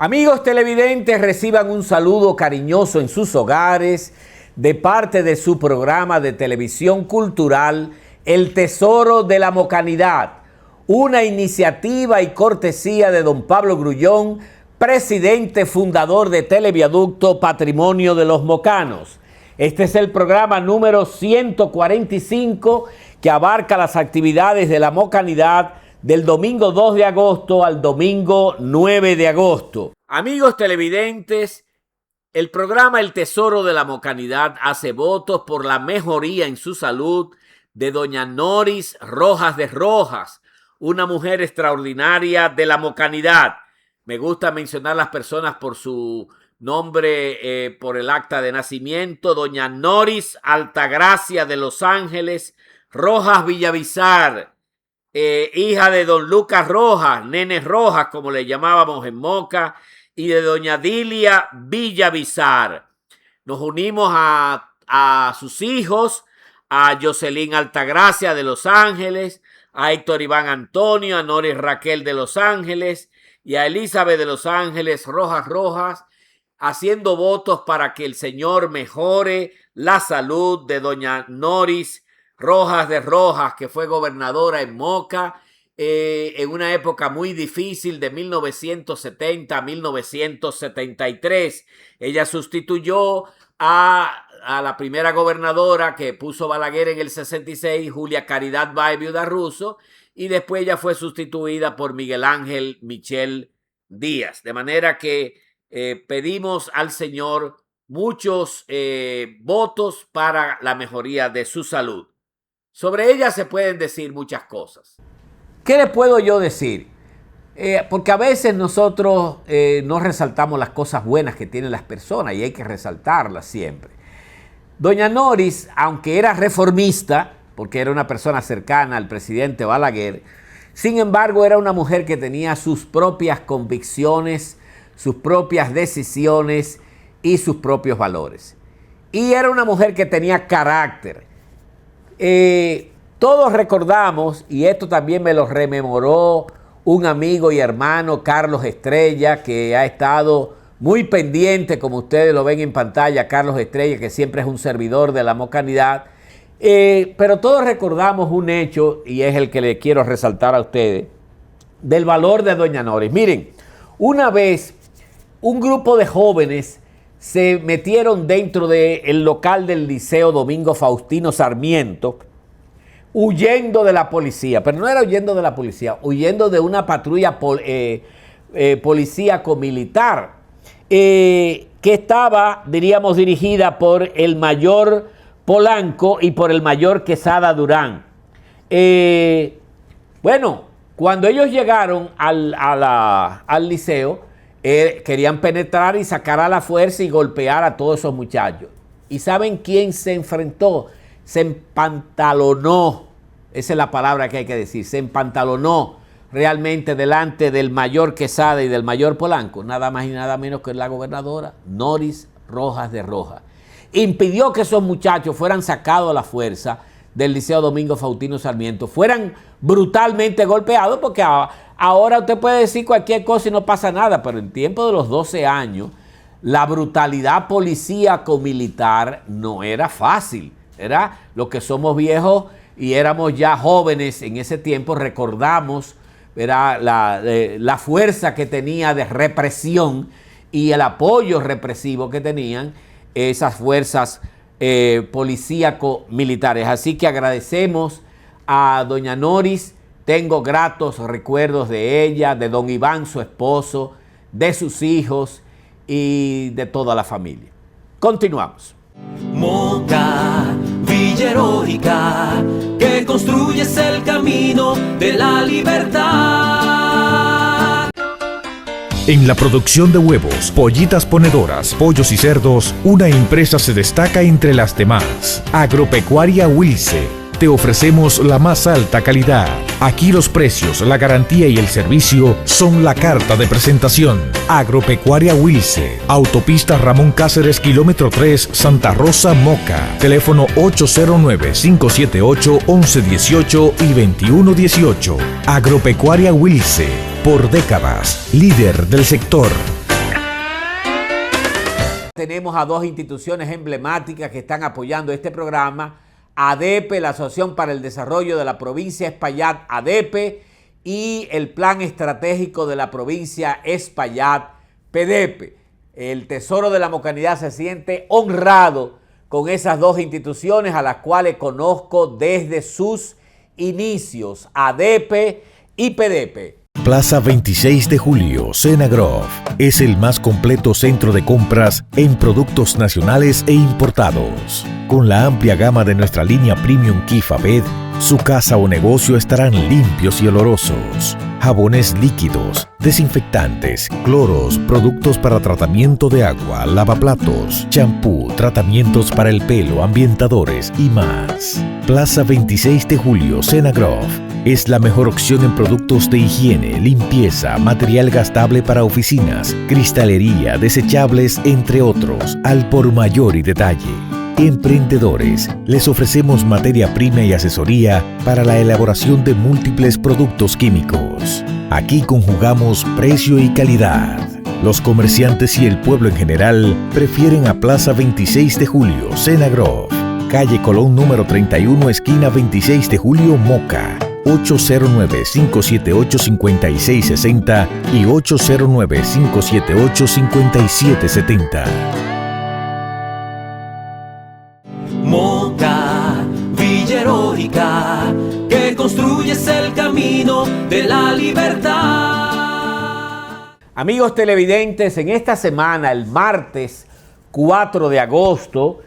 Amigos televidentes, reciban un saludo cariñoso en sus hogares de parte de su programa de televisión cultural El Tesoro de la Mocanidad, una iniciativa y cortesía de don Pablo Grullón, presidente fundador de Televiaducto Patrimonio de los Mocanos. Este es el programa número 145 que abarca las actividades de la Mocanidad del domingo 2 de agosto al domingo 9 de agosto. Amigos televidentes, el programa El Tesoro de la Mocanidad hace votos por la mejoría en su salud de doña Noris Rojas de Rojas, una mujer extraordinaria de la Mocanidad. Me gusta mencionar las personas por su nombre, por el acta de nacimiento. Doña Noris Altagracia de Los Ángeles Rojas Villavizar, hija de don Lucas Rojas, Nene Rojas, como le llamábamos en Moca, y de doña Dilia Villavizar. Nos unimos a sus hijos, a Jocelyn Altagracia de Los Ángeles, a Héctor Iván Antonio, a Noris Raquel de Los Ángeles y a Elizabeth de Los Ángeles Rojas, haciendo votos para que el Señor mejore la salud de doña Noris Rojas de Rojas, que fue gobernadora en Moca en una época muy difícil de 1970 a 1973. Ella sustituyó a la primera gobernadora que puso Balaguer en el 66, Julia Caridad Báez Viuda Russo, y después ella fue sustituida por Miguel Ángel Michel Díaz. De manera que pedimos al Señor muchos votos para la mejoría de su salud. Sobre ella se pueden decir muchas cosas. ¿Qué le puedo yo decir? Porque a veces nosotros no resaltamos las cosas buenas que tienen las personas y hay que resaltarlas siempre. Doña Noris, aunque era reformista, porque era una persona cercana al presidente Balaguer, sin embargo era una mujer que tenía sus propias convicciones, sus propias decisiones y sus propios valores. Y era una mujer que tenía carácter. Todos recordamos, y esto también me lo rememoró un amigo y hermano, Carlos Estrella, que ha estado muy pendiente, como ustedes lo ven en pantalla, Carlos Estrella, que siempre es un servidor de la Mocanidad. Pero todos recordamos un hecho, y es el que le quiero resaltar a ustedes, del valor de doña Noris. Miren, una vez un grupo de jóvenes se metieron dentro del local del Liceo Domingo Faustino Sarmiento, huyendo de la policía, pero no era huyendo de la policía, huyendo de una patrulla policíaco militar que estaba, diríamos, dirigida por el mayor Polanco y por el mayor Quesada Durán. Bueno, cuando ellos llegaron al liceo, querían penetrar y sacar a la fuerza y golpear a todos esos muchachos. ¿Y saben quién se enfrentó? Se empantalonó, esa es la palabra que hay que decir, se empantalonó realmente delante del mayor Quesada y del mayor Polanco, nada más y nada menos que la gobernadora Noris Rojas de Rojas. Impidió que esos muchachos fueran sacados a la fuerza del Liceo Domingo Faustino Sarmiento, fueran brutalmente golpeados, porque ahora usted puede decir cualquier cosa y no pasa nada, pero en tiempo de los 12 años, la brutalidad policíaco-militar no era fácil. Era lo que somos viejos y éramos ya jóvenes en ese tiempo, recordamos la fuerza que tenía de represión y el apoyo represivo que tenían esas fuerzas policíaco-militares. Así que agradecemos a doña Noris, tengo gratos recuerdos de ella, de don Iván, su esposo, de sus hijos y de toda la familia. Continuamos. Moca, Villa Heroica, que construyes el camino de la libertad. En la producción de huevos, pollitas ponedoras, pollos y cerdos, una empresa se destaca entre las demás. Agropecuaria Wilce. Te ofrecemos la más alta calidad. Aquí los precios, la garantía y el servicio son la carta de presentación. Agropecuaria Wilce. Autopista Ramón Cáceres, kilómetro 3, Santa Rosa, Moca. Teléfono 809-578-1118 y 2118. Agropecuaria Wilce. Por décadas, líder del sector. tenemos a dos instituciones emblemáticas que están apoyando este programa: ADEPE, la Asociación para el Desarrollo de la Provincia Espaillat, ADEPE, y el Plan Estratégico de la Provincia Espaillat, PEDEPE. El Tesoro de la Mocanidad se siente honrado con esas dos instituciones, a las cuales conozco desde sus inicios, ADEPE y PEDEPE. Plaza 26 de Julio, Senagrove, es el más completo centro de compras en productos nacionales e importados. Con la amplia gama de nuestra línea Premium Kifabed, su casa o negocio estarán limpios y olorosos. Jabones líquidos, desinfectantes, cloros, productos para tratamiento de agua, lavaplatos, champú, tratamientos para el pelo, ambientadores y más. Plaza 26 de Julio, Senagrove, es la mejor opción en productos de higiene, limpieza, material gastable para oficinas, cristalería, desechables, entre otros, al por mayor y detalle. Emprendedores, les ofrecemos materia prima y asesoría para la elaboración de múltiples productos químicos. Aquí conjugamos precio y calidad. Los comerciantes y el pueblo en general prefieren a Plaza 26 de Julio, Senagrove, calle Colón número 31, esquina 26 de Julio, Moca. 809-578-5660 y 809-578-5770. Moca, Villa Heroica, que construyes el camino de la libertad. Amigos televidentes, en esta semana, el martes 4 de agosto,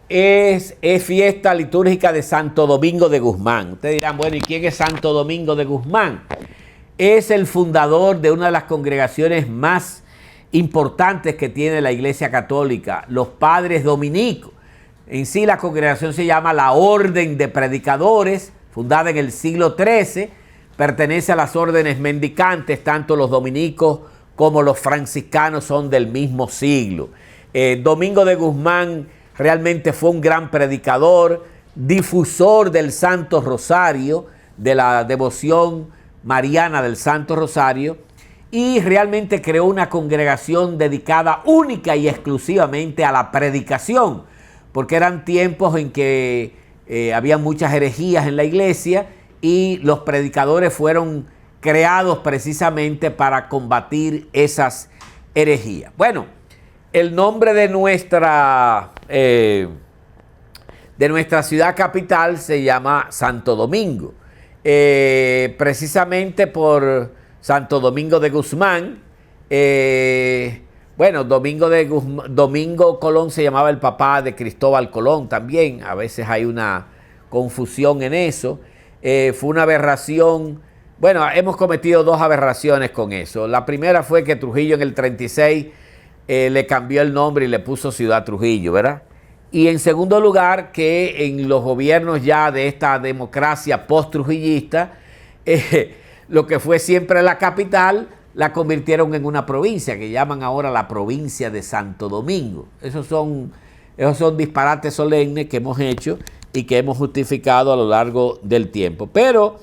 es fiesta litúrgica de Santo Domingo de Guzmán. Ustedes dirán, bueno, ¿y quién es Santo Domingo de Guzmán? Es el fundador de una de las congregaciones más importantes que tiene la Iglesia Católica, los Padres Dominicos. En sí, la congregación se llama la Orden de Predicadores, fundada en el siglo XIII, pertenece a las órdenes mendicantes, tanto los dominicos como los franciscanos son del mismo siglo. Domingo de Guzmán realmente fue un gran predicador, difusor del Santo Rosario, de la devoción mariana del Santo Rosario, y realmente creó una congregación dedicada única y exclusivamente a la predicación, porque eran tiempos en que había muchas herejías en la iglesia y los predicadores fueron creados precisamente para combatir esas herejías. Bueno, el nombre de nuestra ciudad capital se llama Santo Domingo, precisamente por Santo Domingo de Guzmán. Domingo Colón se llamaba el papá de Cristóbal Colón también. A veces hay una confusión en eso. Fue una aberración. Bueno, hemos cometido dos aberraciones con eso. La primera fue que Trujillo en el 36 le cambió el nombre y le puso Ciudad Trujillo, ¿verdad? Y en segundo lugar, que en los gobiernos ya de esta democracia post-trujillista, lo que fue siempre la capital, la convirtieron en una provincia, que llaman ahora la provincia de Santo Domingo. Esos son disparates solemnes que hemos hecho y que hemos justificado a lo largo del tiempo. Pero,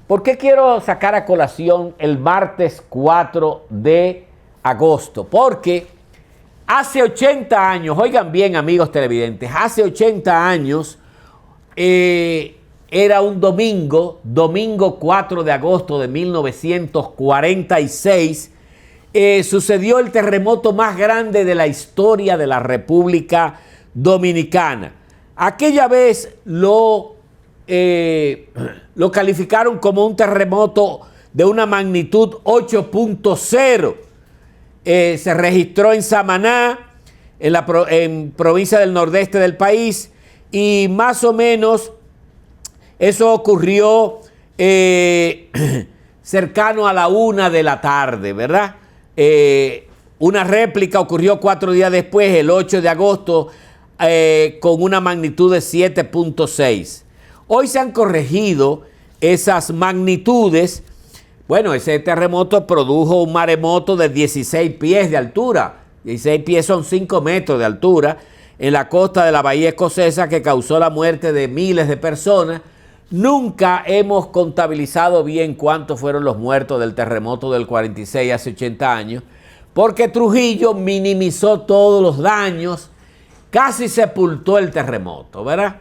¿por qué quiero sacar a colación el martes 4 de agosto? Porque hace 80 años, oigan bien amigos televidentes, hace 80 años era un domingo 4 de agosto de 1946, sucedió el terremoto más grande de la historia de la República Dominicana. Aquella vez lo calificaron como un terremoto de una magnitud 8.0. Se registró en Samaná, en provincia del nordeste del país, y más o menos eso ocurrió cercano a la 1 de la tarde, ¿verdad? Una réplica ocurrió 4 días después, el 8 de agosto, con una magnitud de 7.6. Hoy se han corregido esas magnitudes. Bueno, ese terremoto produjo un maremoto de 16 pies de altura. 16 pies son 5 metros de altura en la costa de la Bahía Escocesa, que causó la muerte de miles de personas. Nunca hemos contabilizado bien cuántos fueron los muertos del terremoto del 46 hace 80 años, porque Trujillo minimizó todos los daños, casi sepultó el terremoto, ¿verdad?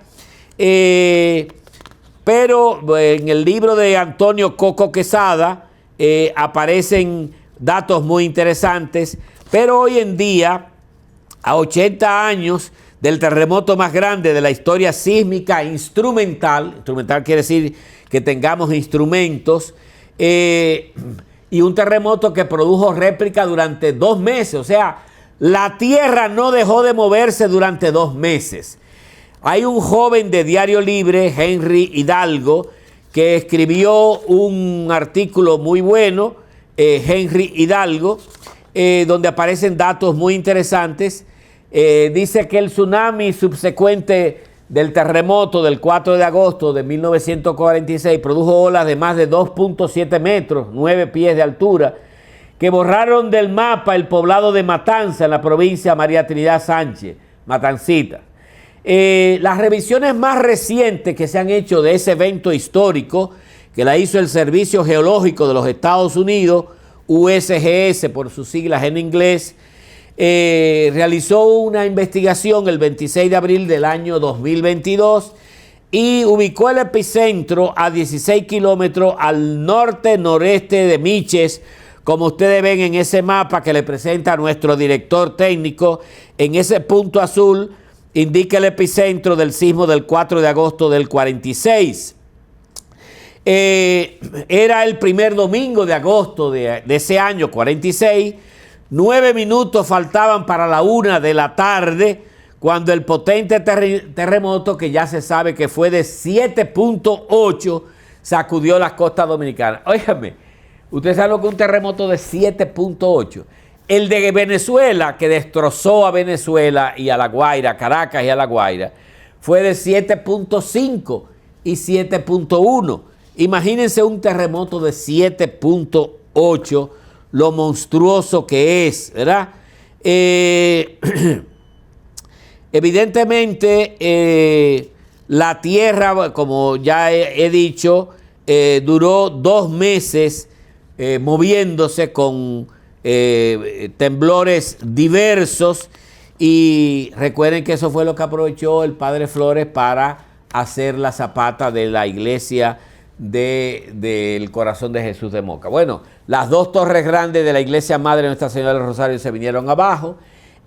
Pero en el libro de Antonio Coco Quesada aparecen datos muy interesantes, pero hoy en día, a 80 años del terremoto más grande de la historia sísmica instrumental quiere decir que tengamos instrumentos, y un terremoto que produjo réplica durante 2 meses, o sea, la tierra no dejó de moverse durante 2 meses. Hay un joven de Diario Libre, Henry Hidalgo, que escribió un artículo muy bueno, Henry Hidalgo, donde aparecen datos muy interesantes. Dice que el tsunami subsecuente del terremoto del 4 de agosto de 1946 produjo olas de más de 2.7 metros, 9 pies de altura, que borraron del mapa el poblado de Matanza en la provincia María Trinidad Sánchez, Matancita. Las revisiones más recientes que se han hecho de ese evento histórico, que la hizo el Servicio Geológico de los Estados Unidos, USGS por sus siglas en inglés, realizó una investigación el 26 de abril del año 2022 y ubicó el epicentro a 16 kilómetros al norte-noreste de Miches, como ustedes ven en ese mapa que le presenta a nuestro director técnico. En ese punto azul indica el epicentro del sismo del 4 de agosto del 46. Era el primer domingo de agosto de ese año 46. 9 minutos faltaban para la 1 de la tarde cuando el potente terremoto, que ya se sabe que fue de 7.8, sacudió las costas dominicanas. Óigame, ustedes saben lo que es un terremoto de 7.8. El de Venezuela, que destrozó a Venezuela y a La Guaira, Caracas y a La Guaira, fue de 7.5 y 7.1. Imagínense un terremoto de 7.8, lo monstruoso que es, ¿verdad? Evidentemente, la Tierra, como ya he dicho, duró 2 meses moviéndose con temblores diversos, y recuerden que eso fue lo que aprovechó el padre Flores para hacer la zapata de la iglesia del Corazón de Jesús de Moca. Bueno, las 2 torres grandes de la iglesia madre de Nuestra Señora del Rosario se vinieron abajo,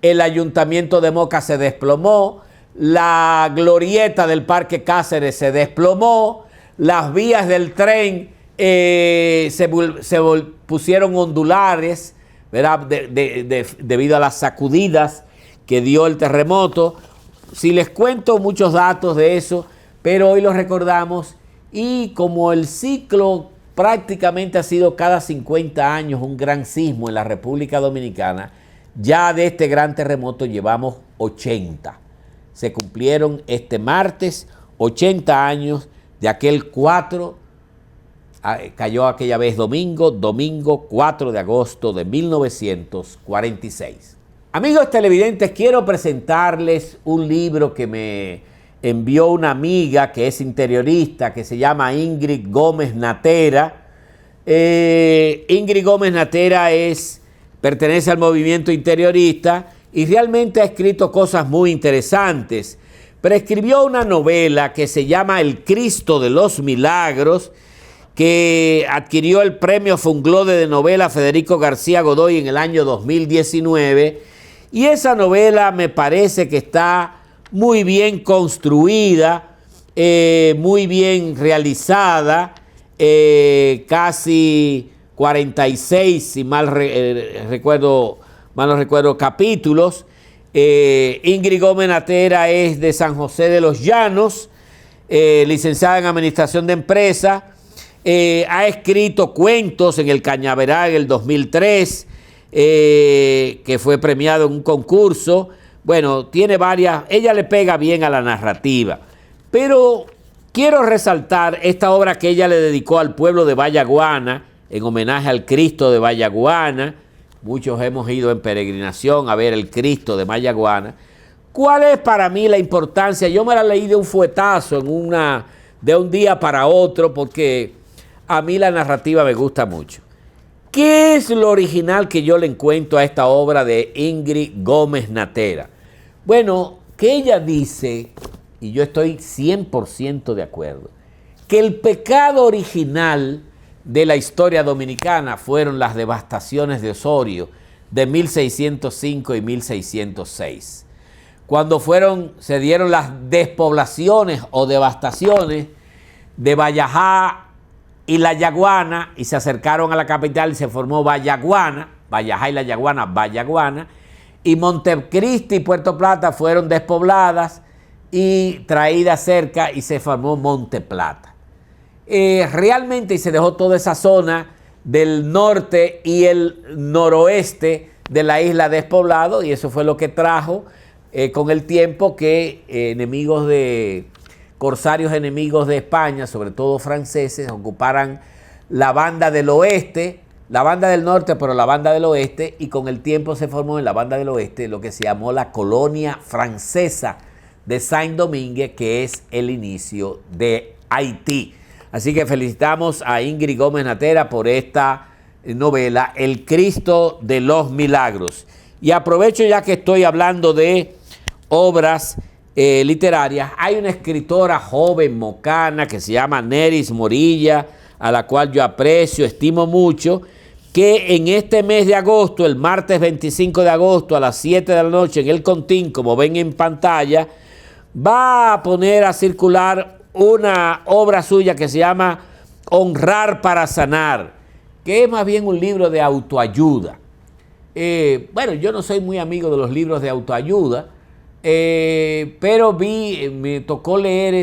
el ayuntamiento de Moca se desplomó, la glorieta del Parque Cáceres se desplomó, las vías del tren se pusieron ondulares, ¿verdad? Debido a las sacudidas que dio el terremoto. Si les cuento muchos datos de eso, pero hoy los recordamos, y como el ciclo prácticamente ha sido cada 50 años un gran sismo en la República Dominicana, ya de este gran terremoto llevamos 80. Se cumplieron este martes 80 años de aquel 4, cayó aquella vez domingo 4 de agosto de 1946. Amigos televidentes, quiero presentarles un libro que me envió una amiga que es interiorista, que se llama Ingrid Gómez Natera. Ingrid Gómez Natera pertenece al movimiento interiorista y realmente ha escrito cosas muy interesantes. Pero escribió una novela que se llama El Cristo de los Milagros, que adquirió el premio Funglode de novela Federico García Godoy en el año 2019. Y esa novela me parece que está muy bien construida, muy bien realizada, casi 46, si mal no recuerdo, capítulos. Ingrid Gómez Natera es de San José de los Llanos, licenciada en Administración de Empresas. Ha escrito cuentos en el Cañaveral en el 2003, que fue premiado en un concurso. Bueno, tiene varias, ella le pega bien a la narrativa, pero quiero resaltar esta obra que ella le dedicó al pueblo de Vallaguana, en homenaje al Cristo de Vallaguana. Muchos hemos ido en peregrinación a ver el Cristo de Vallaguana. ¿Cuál es para mí la importancia? Yo me la leí de un fuetazo, de un día para otro, porque a mí la narrativa me gusta mucho. ¿Qué es lo original que yo le encuentro a esta obra de Ingrid Gómez Natera? Bueno, que ella dice, y yo estoy 100% de acuerdo, que el pecado original de la historia dominicana fueron las devastaciones de Osorio de 1605 y 1606. Cuando se dieron las despoblaciones o devastaciones de Vallajá y La Yaguana, y se acercaron a la capital y se formó Vallaguana, Vallajá y La Yaguana, Vallaguana, y Montecristi y Puerto Plata fueron despobladas y traídas cerca y se formó Monte Plata. Realmente se dejó toda esa zona del norte y el noroeste de la isla despoblado, y eso fue lo que trajo con el tiempo que corsarios enemigos de España, sobre todo franceses, ocuparan la banda del oeste, la banda del norte, pero la banda del oeste, y con el tiempo se formó en la banda del oeste lo que se llamó la colonia francesa de Saint-Domingue, que es el inicio de Haití. Así que felicitamos a Ingrid Gómez Natera por esta novela, El Cristo de los Milagros. Y aprovecho ya que estoy hablando de obras literarias, hay una escritora joven mocana que se llama Neris Morilla, a la cual yo aprecio, estimo mucho, que en este mes de agosto, el martes 25 de agosto a las 7 de la noche en el Contín, como ven en pantalla, va a poner a circular una obra suya que se llama Honrar para Sanar, que es más bien un libro de autoayuda. Bueno, yo no soy muy amigo de los libros de autoayuda, pero me tocó leer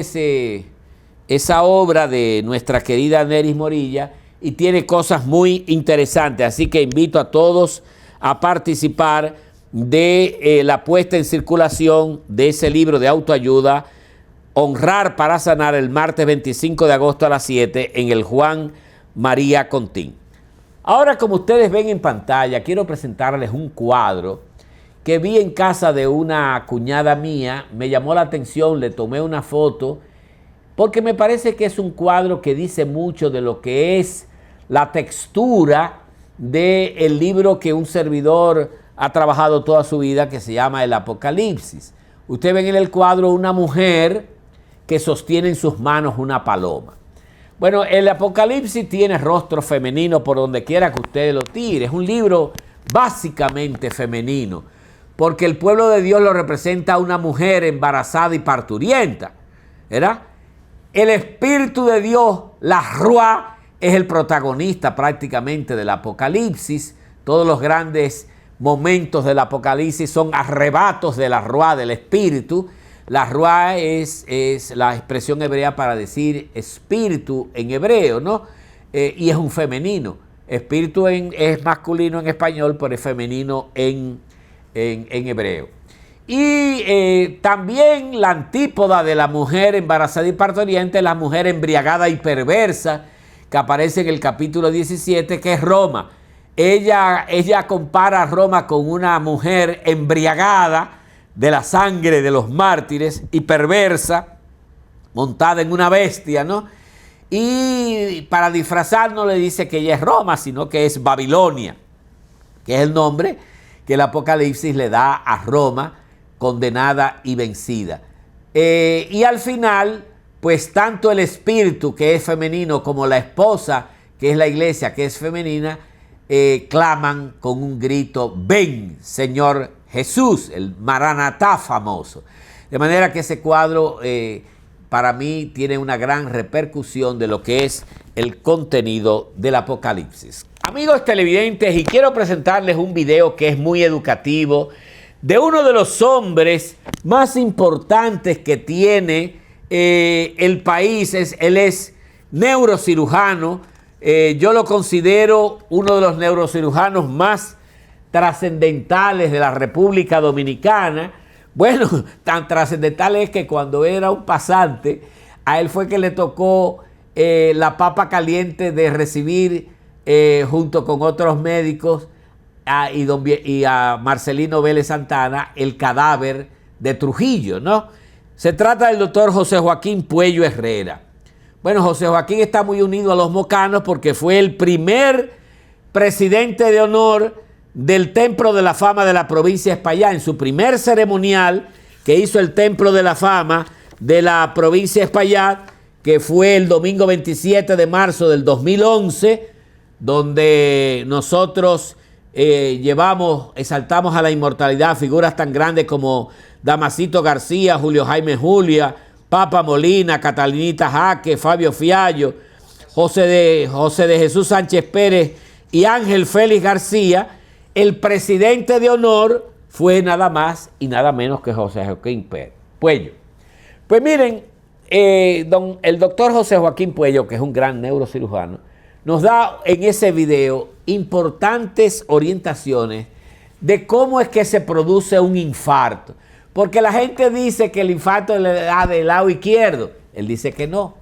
esa obra de nuestra querida Neris Morilla y tiene cosas muy interesantes, así que invito a todos a participar de la puesta en circulación de ese libro de autoayuda, Honrar para Sanar, el martes 25 de agosto a las 7 en el Juan María Contín. Ahora, como ustedes ven en pantalla, quiero presentarles un cuadro que vi en casa de una cuñada mía, me llamó la atención, le tomé una foto, porque me parece que es un cuadro que dice mucho de lo que es la textura del libro que un servidor ha trabajado toda su vida, que se llama El Apocalipsis. Ustedes ven en el cuadro una mujer que sostiene en sus manos una paloma. Bueno, el Apocalipsis tiene rostro femenino por donde quiera que ustedes lo tiren. Es un libro básicamente femenino, porque el pueblo de Dios lo representa a una mujer embarazada y parturienta, ¿verdad? El Espíritu de Dios, la Ruá, es el protagonista prácticamente del Apocalipsis. Todos los grandes momentos del Apocalipsis son arrebatos de la Ruá, del Espíritu. La Ruá es la expresión hebrea para decir espíritu en hebreo, ¿no? Y es un femenino. Espíritu es masculino en español, pero es femenino en hebreo. Y también la antípoda de la mujer embarazada y parturienta es la mujer embriagada y perversa, que aparece en el capítulo 17, que es Roma. Ella compara a Roma con una mujer embriagada de la sangre de los mártires y perversa, montada en una bestia, ¿no? Y para disfrazar no le dice que ella es Roma, sino que es Babilonia, que es el nombre que el Apocalipsis le da a Roma, condenada y vencida. Y al final, pues tanto el espíritu, que es femenino, como la esposa, que es la iglesia, que es femenina, claman con un grito: ven, Señor Jesús, el Maranatá famoso. De manera que ese cuadro para mí tiene una gran repercusión de lo que es el contenido del Apocalipsis. Amigos televidentes, y quiero presentarles un video que es muy educativo de uno de los hombres más importantes que tiene el país. Él es neurocirujano. Yo lo considero uno de los neurocirujanos más trascendentales de la República Dominicana. Bueno, tan trascendental es que cuando era un pasante, a él fue que le tocó la papa caliente de recibir junto con otros médicos y a Marcelino Vélez Santana el cadáver de Trujillo, ¿no? Se trata del doctor José Joaquín Puello Herrera. Bueno, José Joaquín está muy unido a los mocanos porque fue el primer presidente de honor del Templo de la Fama de la provincia de Espaillá. En su primer ceremonial que hizo el Templo de la Fama de la provincia de Espaillá, que fue el domingo 27 de marzo del 2011, donde nosotros exaltamos a la inmortalidad figuras tan grandes como Damasito García, Julio Jaime Julia, Papa Molina, Catalinita Jaque, Fabio Fiallo, José de Jesús Sánchez Pérez y Ángel Félix García. El presidente de honor fue nada más y nada menos que José Joaquín Puello. Pues miren, el doctor José Joaquín Puello, que es un gran neurocirujano, nos da en ese video importantes orientaciones de cómo es que se produce un infarto. Porque la gente dice que el infarto le da del lado izquierdo. Él dice que no.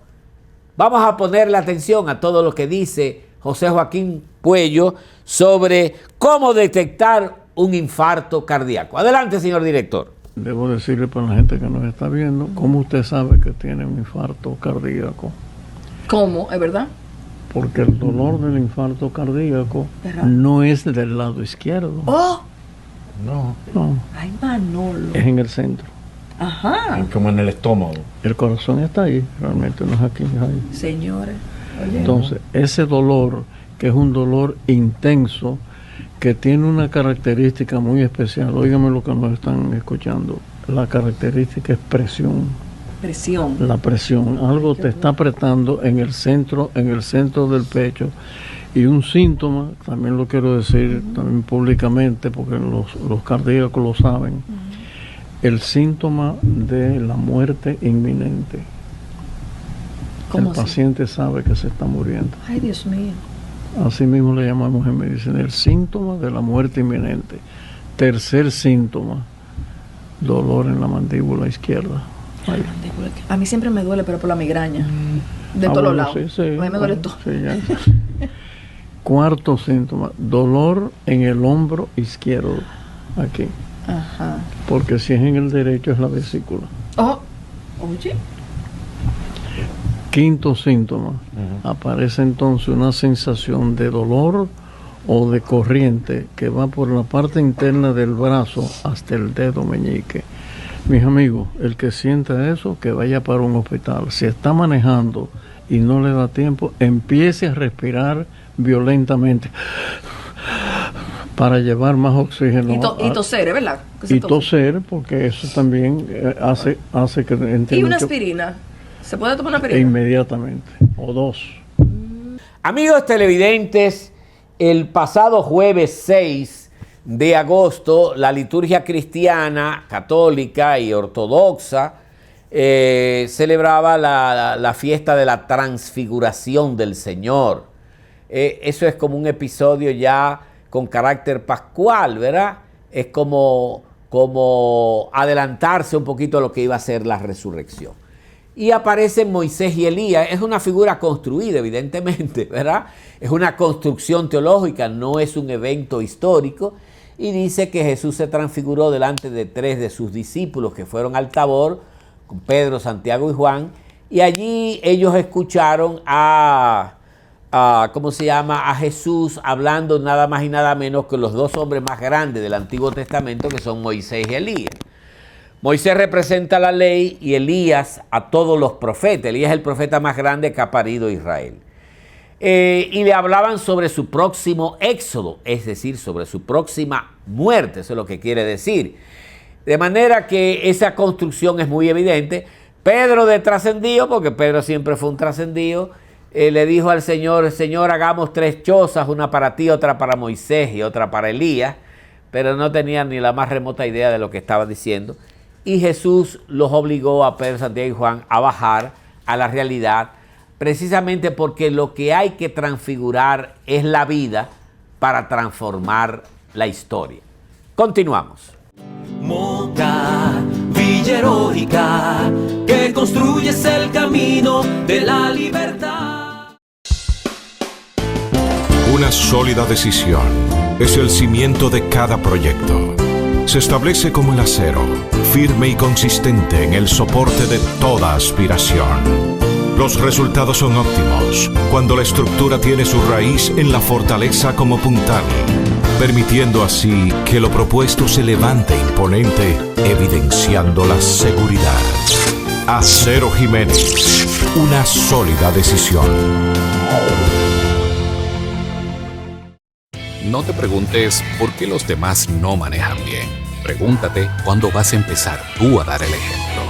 Vamos a ponerle atención a todo lo que dice José Joaquín Puello sobre cómo detectar un infarto cardíaco. Adelante, señor director. Debo decirle para la gente que nos está viendo, ¿cómo usted sabe que tiene un infarto cardíaco? ¿Cómo? ¿Es verdad? Porque el dolor del infarto cardíaco no es del lado izquierdo. ¡Oh! No. ¡Ay, Manolo! Es en el centro. Ajá. Como en el estómago. El corazón está ahí, realmente no es aquí, es ahí. Señores, oye. Entonces, ese dolor, que es un dolor intenso, que tiene una característica muy especial, óigame lo que nos están escuchando, la característica es presión. Presión. La presión, algo te está apretando en el centro del pecho. Y un síntoma, también lo quiero decir también públicamente, porque los cardíacos lo saben, el síntoma de la muerte inminente. ¿Cómo el así? paciente sabe que se está muriendo. Ay, Dios mío. Así mismo le llamamos en medicina el síntoma de la muerte inminente. Tercer síntoma, dolor en la mandíbula izquierda. Ahí. A mí siempre me duele, pero por la migraña. De todos los lados. Sí, A mí me duele todo. Sí, ya. Cuarto síntoma, dolor en el hombro izquierdo, aquí. Ajá. Porque si es en el derecho es la vesícula. Oh, oye. Quinto síntoma, aparece entonces una sensación de dolor o de corriente que va por la parte interna del brazo hasta el dedo meñique. Mis amigos, el que sienta eso, que vaya para un hospital. Si está manejando y no le da tiempo, empiece a respirar violentamente para llevar más oxígeno. Y toser, ¿verdad? Y toser, porque eso también hace que entre ¿Y una mucho, aspirina? ¿Se puede tomar una aspirina? inmediatamente, o dos. Amigos televidentes, el pasado jueves 6 de agosto, la liturgia cristiana, católica y ortodoxa celebraba la fiesta de la transfiguración del Señor. Eso es como un episodio ya con carácter pascual, ¿verdad? Es como adelantarse un poquito a lo que iba a ser la resurrección. Y aparecen Moisés y Elías. Es una figura construida, evidentemente, ¿verdad? Es una construcción teológica, no es un evento histórico. Y dice que Jesús se transfiguró delante de 3 de sus discípulos que fueron al Tabor, con Pedro, Santiago y Juan. Y allí ellos escucharon a Jesús hablando nada más y nada menos que los 2 hombres más grandes del Antiguo Testamento, que son Moisés y Elías. Moisés representa la ley y Elías a todos los profetas. Elías es el profeta más grande que ha parido Israel. Y le hablaban sobre su próximo éxodo, es decir, sobre su próxima muerte. Eso es lo que quiere decir. De manera que esa construcción es muy evidente. Pedro, de trascendido, porque Pedro siempre fue un trascendido, le dijo al Señor: Señor, hagamos 3 chozas, una para ti, otra para Moisés y otra para Elías. Pero no tenían ni la más remota idea de lo que estaba diciendo. Y Jesús los obligó a Pedro, Santiago y Juan a bajar a la realidad, precisamente porque lo que hay que transfigurar es la vida para transformar la historia. Continuamos. Moca, Villa Heroica, que construyes el camino de la libertad. Una sólida decisión es el cimiento de cada proyecto. Se establece como el acero, firme y consistente en el soporte de toda aspiración. Los resultados son óptimos cuando la estructura tiene su raíz en la fortaleza como puntal, permitiendo así que lo propuesto se levante imponente, evidenciando la seguridad. Acero Jiménez, una sólida decisión. No te preguntes por qué los demás no manejan bien. Pregúntate cuándo vas a empezar tú a dar el ejemplo.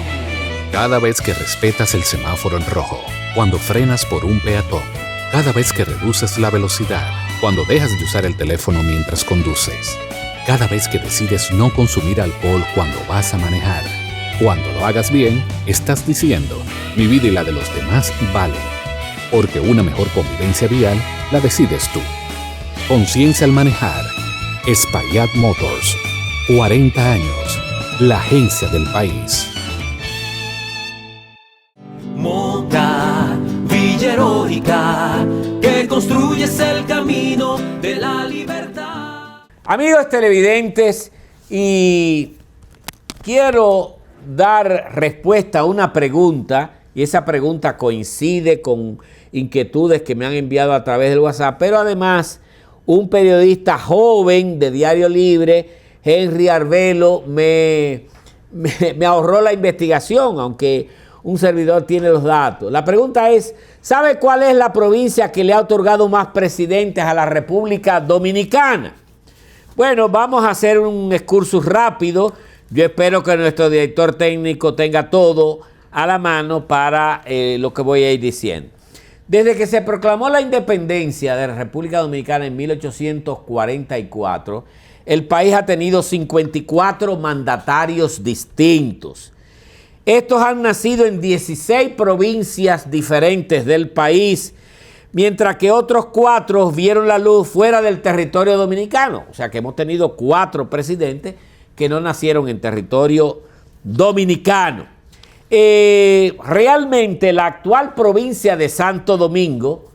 Cada vez que respetas el semáforo en rojo, cuando frenas por un peatón, cada vez que reduces la velocidad, cuando dejas de usar el teléfono mientras conduces, cada vez que decides no consumir alcohol cuando vas a manejar. Cuando lo hagas bien, estás diciendo, mi vida y la de los demás valen. Porque una mejor convivencia vial la decides tú. Conciencia al manejar. Espaillat Motors. 40 años. La agencia del país. Moca, Villa Heroica, que construyes el camino de la libertad. Amigos televidentes, y quiero dar respuesta a una pregunta, y esa pregunta coincide con inquietudes que me han enviado a través del WhatsApp, pero además un periodista joven de Diario Libre, Henry Arbelo, me ahorró la investigación, aunque un servidor tiene los datos. La pregunta es, ¿sabe cuál es la provincia que le ha otorgado más presidentes a la República Dominicana? Bueno, vamos a hacer un excursus rápido. Yo espero que nuestro director técnico tenga todo a la mano para lo que voy a ir diciendo. Desde que se proclamó la independencia de la República Dominicana en 1844, el país ha tenido 54 mandatarios distintos. Estos han nacido en 16 provincias diferentes del país, mientras que otros 4 vieron la luz fuera del territorio dominicano. O sea que hemos tenido 4 presidentes que no nacieron en territorio dominicano. Realmente la actual provincia de Santo Domingo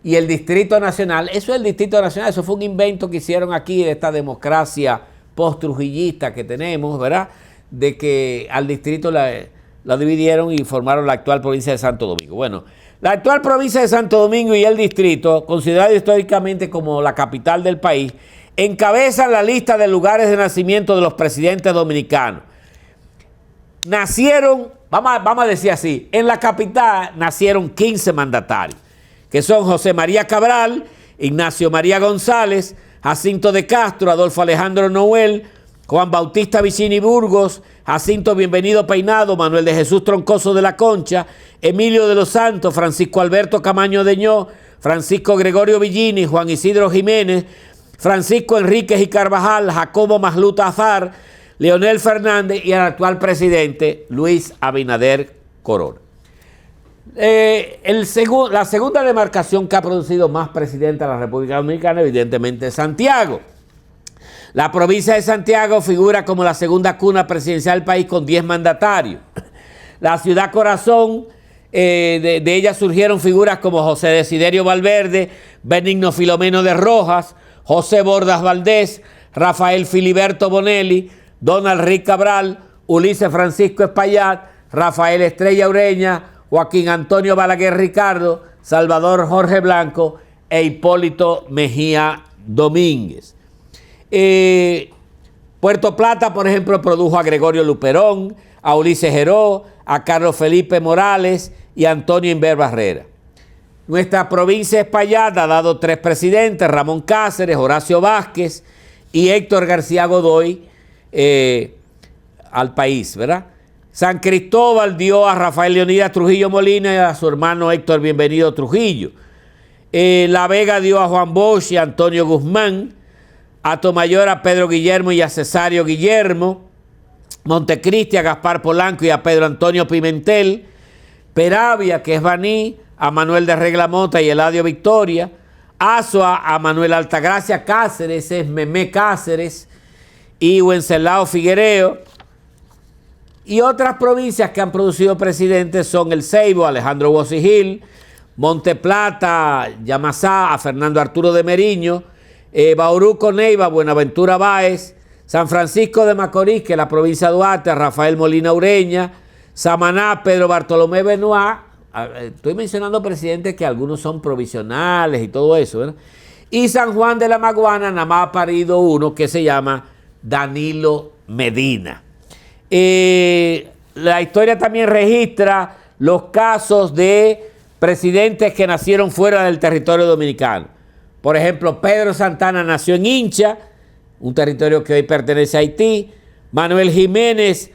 y el Distrito Nacional, eso es el Distrito Nacional, eso fue un invento que hicieron aquí de esta democracia post-trujillista que tenemos, ¿verdad? De que al distrito la dividieron y formaron la actual provincia de Santo Domingo. Bueno, la actual provincia de Santo Domingo y el distrito, considerado históricamente como la capital del país, encabezan la lista de lugares de nacimiento de los presidentes dominicanos. Nacieron, vamos a decir así, en la capital nacieron 15 mandatarios, que son José María Cabral, Ignacio María González, Jacinto de Castro, Adolfo Alejandro Noel, Juan Bautista Vicini Burgos, Jacinto Bienvenido Peinado, Manuel de Jesús Troncoso de la Concha, Emilio de los Santos, Francisco Alberto Camaño Deñó, Francisco Gregorio Villini, Juan Isidro Jiménez, Francisco Enríquez y Carvajal, Jacobo Masluta Azar, Leonel Fernández y el actual presidente Luis Abinader Corona. La segunda demarcación que ha producido más presidentes de la República Dominicana, evidentemente, es Santiago. La provincia de Santiago figura como la segunda cuna presidencial del país con 10 mandatarios. La ciudad corazón, de ella surgieron figuras como José Desiderio Valverde, Benigno Filomeno de Rojas, José Bordas Valdés, Rafael Filiberto Bonelli, Donald Rick Cabral, Ulises Francisco Espaillat, Rafael Estrella Ureña, Joaquín Antonio Balaguer Ricardo, Salvador Jorge Blanco e Hipólito Mejía Domínguez. Puerto Plata, por ejemplo, produjo a Gregorio Luperón, a Ulises Heró, a Carlos Felipe Morales y a Antonio Inver Barrera. Nuestra provincia de Espaillat ha dado 3 presidentes, Ramón Cáceres, Horacio Vázquez y Héctor García Godoy al país, ¿verdad? San Cristóbal dio a Rafael Leonidas Trujillo Molina y a su hermano Héctor Bienvenido Trujillo. La Vega dio a Juan Bosch y a Antonio Guzmán, a Tomayor a Pedro Guillermo y a Cesario Guillermo, Montecristi a Gaspar Polanco y a Pedro Antonio Pimentel, Peravia, que es Baní, a Manuel de Reglamota y Eladio Victoria, Azua a Manuel Altagracia Cáceres, es Memé Cáceres, y Wenceslao Figuereo. Y otras provincias que han producido presidentes son El Ceibo, Alejandro Bosigil, Monte Plata, Yamasá, a Fernando Arturo de Meriño, Bauruco Neiva, Buenaventura Báez, San Francisco de Macorís, que es la provincia de Duarte, a Rafael Molina Ureña, Samaná, Pedro Bartolomé Benoit, Estoy mencionando presidentes que algunos son provisionales y todo eso, ¿verdad? Y San Juan de la Maguana nada más ha parido uno que se llama Danilo Medina. La historia también registra los casos de presidentes que nacieron fuera del territorio dominicano. Por ejemplo, Pedro Santana nació en Hincha, un territorio que hoy pertenece a Haití. Manuel Jiménez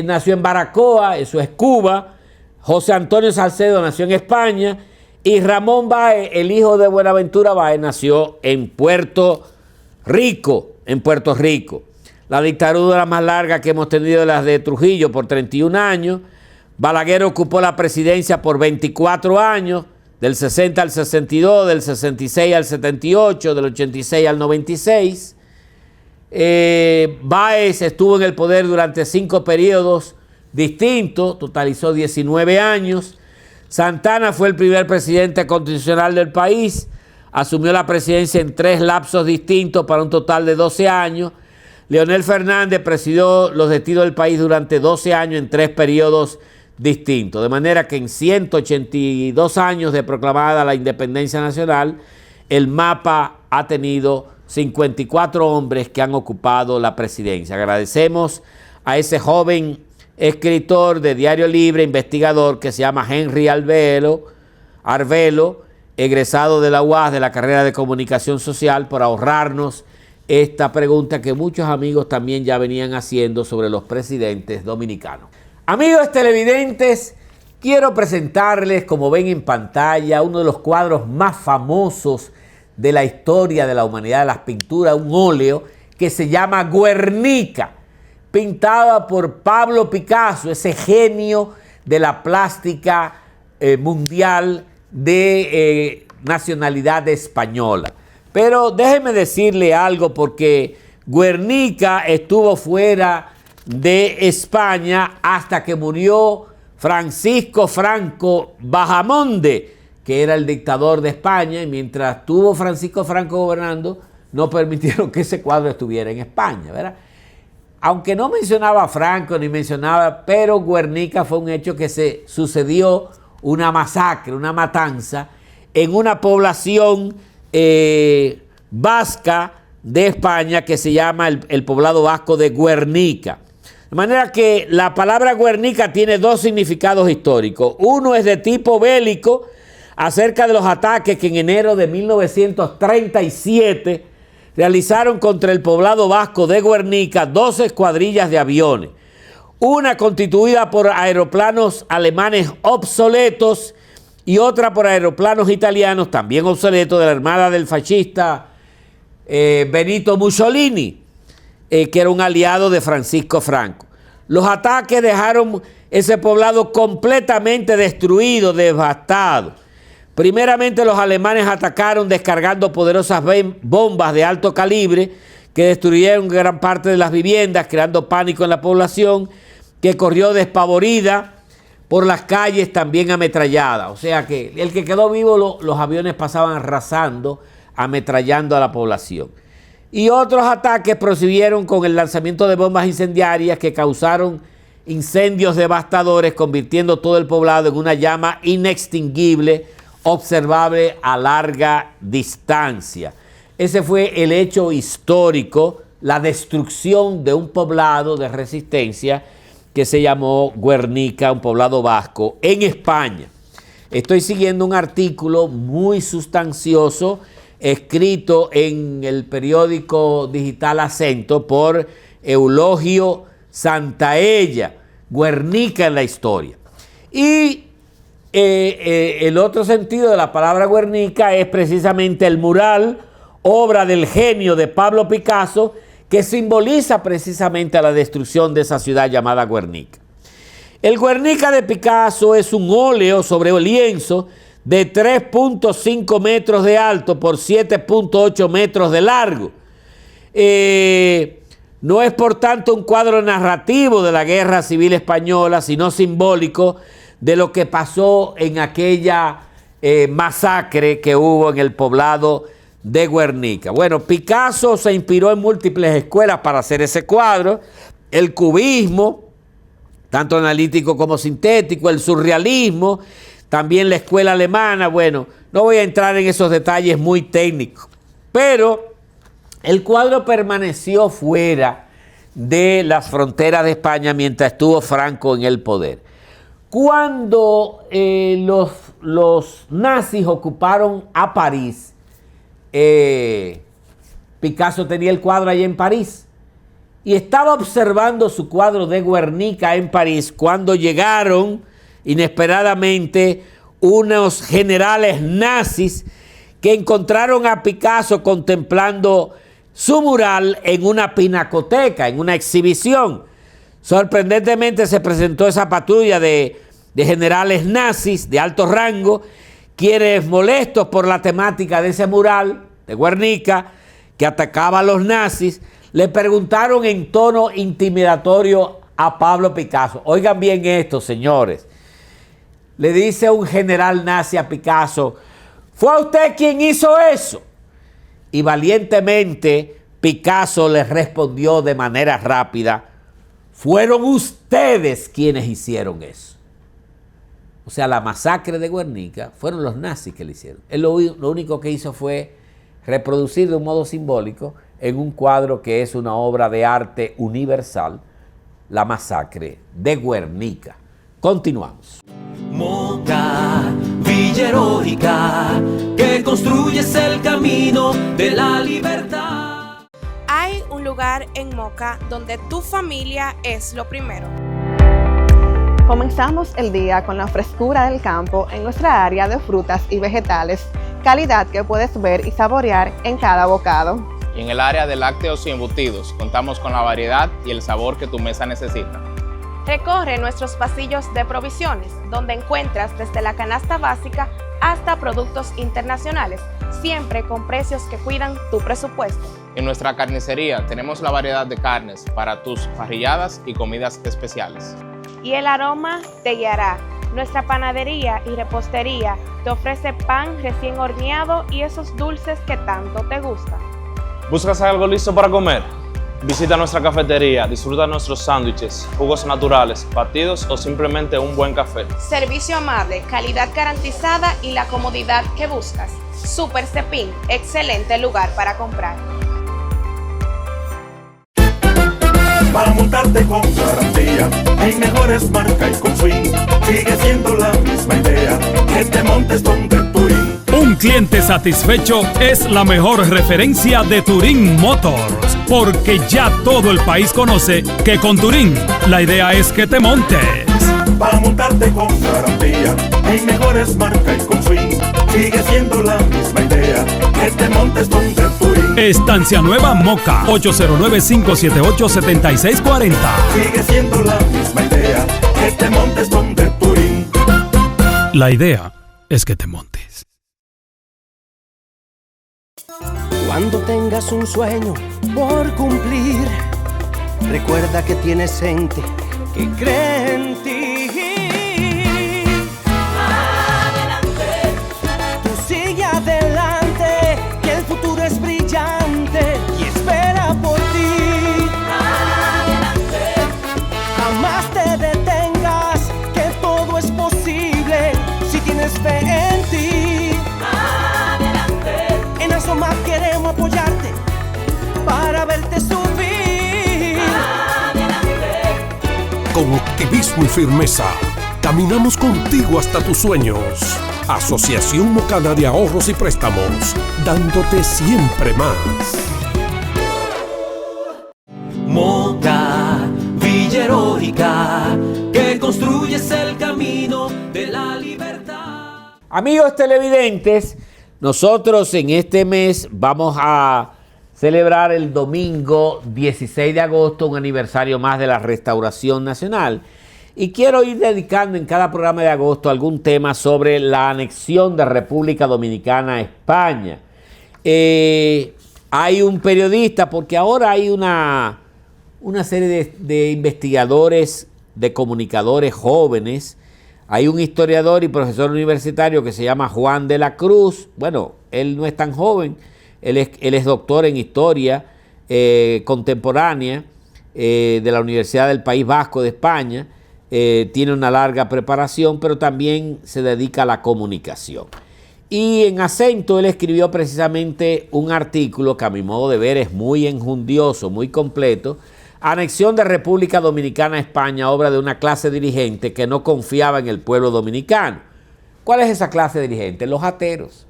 nació en Baracoa, eso es Cuba. José Antonio Salcedo nació en España. Y Ramón Báez, el hijo de Buenaventura Báez, nació en Puerto Rico, La dictadura más larga que hemos tenido es la de Trujillo por 31 años. Balaguer ocupó la presidencia por 24 años, del 60 al 62, del 66 al 78, del 86 al 96. Báez estuvo en el poder durante 5 periodos distintos, totalizó 19 años. Santana fue el primer presidente constitucional del país, asumió la presidencia en 3 lapsos distintos para un total de 12 años. Leonel Fernández presidió los destinos del país durante 12 años en 3 periodos distintos, de manera que en 182 años de proclamada la independencia nacional, el mapa ha tenido 54 hombres que han ocupado la presidencia. Agradecemos a ese joven escritor de Diario Libre, investigador, que se llama Henry Arvelo, egresado de la UAS de la carrera de Comunicación Social, por ahorrarnos esta pregunta que muchos amigos también ya venían haciendo sobre los presidentes dominicanos. Amigos televidentes, quiero presentarles, como ven en pantalla, uno de los cuadros más famosos de la historia de la humanidad de las pinturas, un óleo que se llama Guernica, pintada por Pablo Picasso, ese genio de la plástica mundial de nacionalidad española. Pero déjeme decirle algo, porque Guernica estuvo fuera de España hasta que murió Francisco Franco Bahamonde, que era el dictador de España, y mientras estuvo Francisco Franco gobernando, no permitieron que ese cuadro estuviera en España, ¿verdad? Aunque no mencionaba a Franco ni mencionaba, pero Guernica fue un hecho que se sucedió, una masacre, una matanza, en una población vasca de España que se llama el poblado vasco de Guernica. De manera que la palabra Guernica tiene 2 significados históricos. Uno es de tipo bélico, acerca de los ataques que en enero de 1937 realizaron contra el poblado vasco de Guernica 2 escuadrillas de aviones. Una constituida por aeroplanos alemanes obsoletos y otra por aeroplanos italianos también obsoletos de la armada del fascista Benito Mussolini, que era un aliado de Francisco Franco. Los ataques dejaron ese poblado completamente destruido, devastado. Primeramente los alemanes atacaron descargando poderosas bombas de alto calibre que destruyeron gran parte de las viviendas, creando pánico en la población, que corrió despavorida por las calles también ametrallada. O sea que el que quedó vivo, los aviones pasaban arrasando, ametrallando a la población. Y otros ataques prosiguieron con el lanzamiento de bombas incendiarias que causaron incendios devastadores, convirtiendo todo el poblado en una llama inextinguible, observable a larga distancia. Ese fue el hecho histórico, la destrucción de un poblado de resistencia que se llamó Guernica, un poblado vasco en España. Estoy siguiendo un artículo muy sustancioso escrito en el periódico digital Acento por Eulogio Santaella, Guernica en la historia. Y el otro sentido de la palabra Guernica es precisamente el mural, obra del genio de Pablo Picasso, que simboliza precisamente la destrucción de esa ciudad llamada Guernica. El Guernica de Picasso es un óleo sobre lienzo de 3.5 metros de alto por 7.8 metros de largo. No es por tanto un cuadro narrativo de la Guerra Civil Española, sino simbólico de lo que pasó en aquella masacre que hubo en el poblado de Guernica. Bueno, Picasso se inspiró en múltiples escuelas para hacer ese cuadro: el cubismo, tanto analítico como sintético, el surrealismo. también la escuela alemana. Bueno, no voy a entrar en esos detalles muy técnicos, pero el cuadro permaneció fuera de las fronteras de España mientras estuvo Franco en el poder. Cuando los nazis ocuparon a París, Picasso tenía el cuadro allá en París y estaba observando su cuadro de Guernica en París cuando llegaron inesperadamente unos generales nazis que encontraron a Picasso contemplando su mural en una pinacoteca, en una exhibición. Sorprendentemente se presentó esa patrulla de generales nazis de alto rango, quienes, molestos por la temática de ese mural de Guernica que atacaba a los nazis, le preguntaron en tono intimidatorio a Pablo Picasso. Oigan bien esto, señores. Le dice un general nazi a Picasso: ¿fue usted quien hizo eso? Y valientemente Picasso le respondió de manera rápida: fueron ustedes quienes hicieron eso. O sea, la masacre de Guernica fueron los nazis que le hicieron. Él lo único que hizo fue reproducir de un modo simbólico en un cuadro que es una obra de arte universal, la masacre de Guernica. Continuamos. Moca, Villa Heroica, que construyes el camino de la libertad. Hay un lugar en Moca donde tu familia es lo primero. Comenzamos el día con la frescura del campo en nuestra área de frutas y vegetales, calidad que puedes ver y saborear en cada bocado. Y en el área de lácteos y embutidos, contamos con la variedad y el sabor que tu mesa necesita. Recorre nuestros pasillos de provisiones, donde encuentras desde la canasta básica hasta productos internacionales, siempre con precios que cuidan tu presupuesto. En nuestra carnicería tenemos la variedad de carnes para tus parrilladas y comidas especiales. Y el aroma te guiará. Nuestra panadería y repostería te ofrece pan recién horneado y esos dulces que tanto te gustan. ¿Buscas algo listo para comer? Visita nuestra cafetería, disfruta nuestros sándwiches, jugos naturales, batidos o simplemente un buen café. Servicio amable, calidad garantizada y la comodidad que buscas. Super Cepín, excelente lugar para comprar. Para montarte con garantía en mejores marcas y con swing, sigue siendo la misma idea que te montes donde Turín. Un cliente satisfecho es la mejor referencia de Turín Motors, porque ya todo el país conoce que con Turín la idea es que te montes. Para montarte con garantía en mejores marcas y con swing, sigue siendo la misma idea que te montes donde Turín. Estancia Nueva Moca, 809-578-7640. Sigue siendo la misma idea que te montes donde Turín. La idea es que te montes. Cuando tengas un sueño por cumplir, recuerda que tienes gente que cree en ti. Adelante, tú sigue adelante, que el futuro es brillante y espera por ti. Adelante, jamás te detengas, que todo es posible si tienes fe en ti. Adelante, en Asomar queremos apoyarte para verte subir. Con optimismo y firmeza, caminamos contigo hasta tus sueños. Asociación Mocana de Ahorros y Préstamos, dándote siempre más. Moca, Villa Heroica, que construyes el camino de la libertad. Amigos televidentes, nosotros en este mes vamos a celebrar el domingo 16 de agosto un aniversario más de la Restauración Nacional. Y quiero ir dedicando en cada programa de agosto algún tema sobre la anexión de República Dominicana a España. Hay un periodista, porque ahora hay una serie de investigadores, de comunicadores jóvenes. Hay un historiador y profesor universitario que se llama Juan de la Cruz. Bueno, él no es tan joven. Él es doctor en historia contemporánea de la Universidad del País Vasco de España. tiene una larga preparación, pero también se dedica a la comunicación. Y en Acento él escribió precisamente un artículo que a mi modo de ver es muy enjundioso, muy completo. Anexión de República Dominicana a España, obra de una clase dirigente que no confiaba en el pueblo dominicano. ¿Cuál es esa clase dirigente? Los ateros.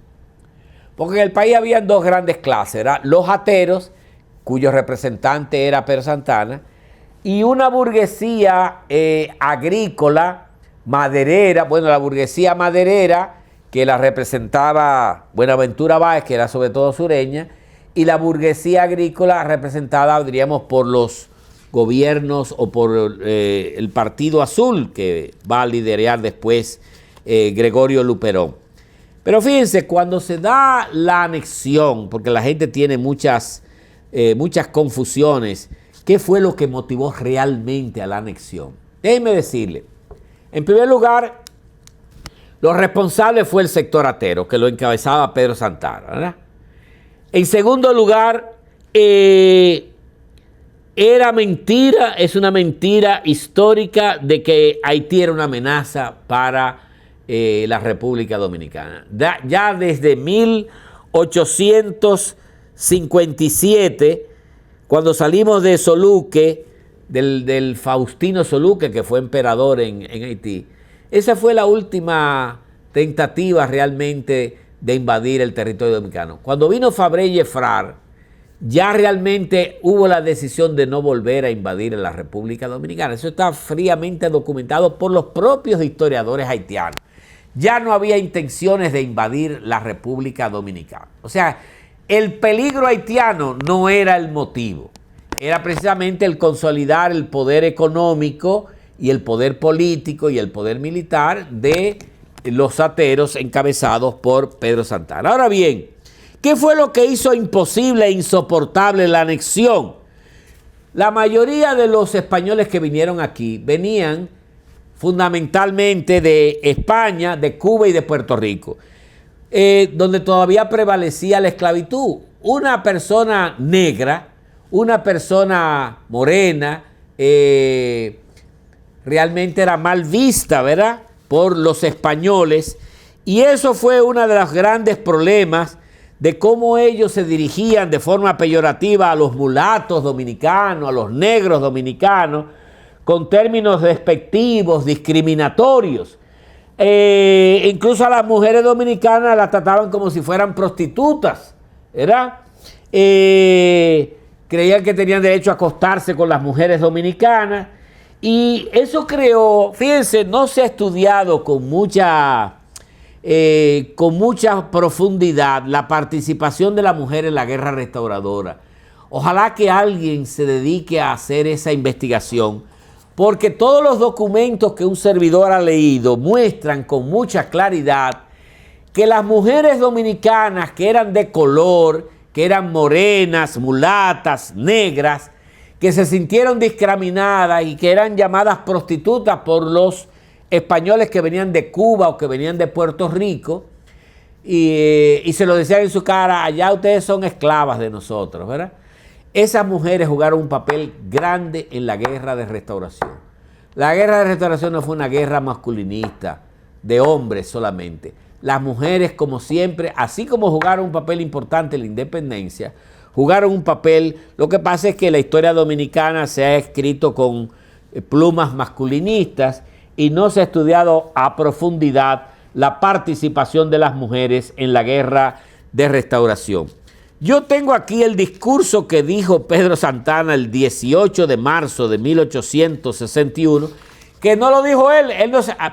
Porque en el país había dos grandes clases, ¿verdad? Los ateros, cuyo representante era Pedro Santana, y una burguesía agrícola, maderera, bueno, la burguesía maderera, que la representaba Buenaventura Báez, que era sobre todo sureña, y la burguesía agrícola representada, diríamos, por los gobiernos o por el Partido Azul, que va a liderar después Gregorio Luperón. Pero fíjense, cuando se da la anexión, porque la gente tiene muchas confusiones, ¿qué fue lo que motivó realmente a la anexión? Déjenme decirle, en primer lugar, lo responsable fue el sector atero, que lo encabezaba Pedro Santana, ¿verdad? En segundo lugar, era mentira, es una mentira histórica de que Haití era una amenaza para la República Dominicana. Ya desde 1857, cuando salimos de Soluque, del Faustino Soluque, que fue emperador en Haití, esa fue la última tentativa realmente de invadir el territorio dominicano. Cuando vino Fabré y Efrar, ya realmente hubo la decisión de no volver a invadir la República Dominicana. Eso está fríamente documentado por los propios historiadores haitianos. Ya no había intenciones de invadir la República Dominicana. O sea, el peligro haitiano no era el motivo. Era precisamente el consolidar el poder económico y el poder político y el poder militar de los ateros encabezados por Pedro Santana. Ahora bien, ¿qué fue lo que hizo imposible e insoportable la anexión? La mayoría de los españoles que vinieron aquí venían fundamentalmente de España, de Cuba y de Puerto Rico, donde todavía prevalecía la esclavitud. Una persona negra, una persona morena, realmente era mal vista, ¿verdad?, por los españoles, y eso fue uno de los grandes problemas de cómo ellos se dirigían de forma peyorativa a los mulatos dominicanos, a los negros dominicanos, con términos despectivos, discriminatorios. Incluso a las mujeres dominicanas las trataban como si fueran prostitutas, ¿verdad? Creían que tenían derecho a acostarse con las mujeres dominicanas, y eso creó, fíjense, no se ha estudiado con mucha profundidad la participación de la mujer en la guerra restauradora. Ojalá que alguien se dedique a hacer esa investigación, porque todos los documentos que un servidor ha leído muestran con mucha claridad que las mujeres dominicanas que eran de color, que eran morenas, mulatas, negras, que se sintieron discriminadas y que eran llamadas prostitutas por los españoles que venían de Cuba o que venían de Puerto Rico, y se lo decían en su cara: allá ustedes son esclavas de nosotros, ¿verdad? Esas mujeres jugaron un papel grande en la guerra de restauración. La guerra de restauración no fue una guerra masculinista, de hombres solamente. Las mujeres, como siempre, así como jugaron un papel importante en la independencia, jugaron un papel. Lo que pasa es que la historia dominicana se ha escrito con plumas masculinistas y no se ha estudiado a profundidad la participación de las mujeres en la guerra de restauración. Yo tengo aquí el discurso que dijo Pedro Santana el 18 de marzo de 1861, que no lo dijo él.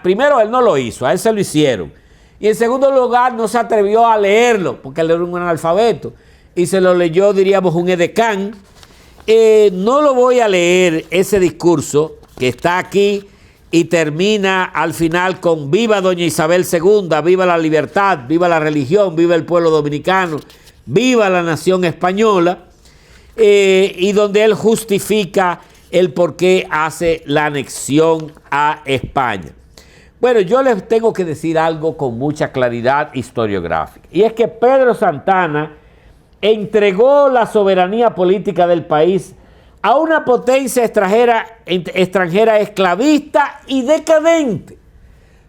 Primero, él no lo hizo, a él se lo hicieron. Y en segundo lugar, no se atrevió a leerlo, porque él era un analfabeto, y se lo leyó, diríamos, un edecán. No lo voy a leer, ese discurso que está aquí, y termina al final con: viva doña Isabel II, viva la libertad, viva la religión, viva el pueblo dominicano, viva la nación española, y donde él justifica el por qué hace la anexión a España. Bueno, yo les tengo que decir algo con mucha claridad historiográfica, y es que Pedro Santana entregó la soberanía política del país a una potencia extranjera esclavista y decadente.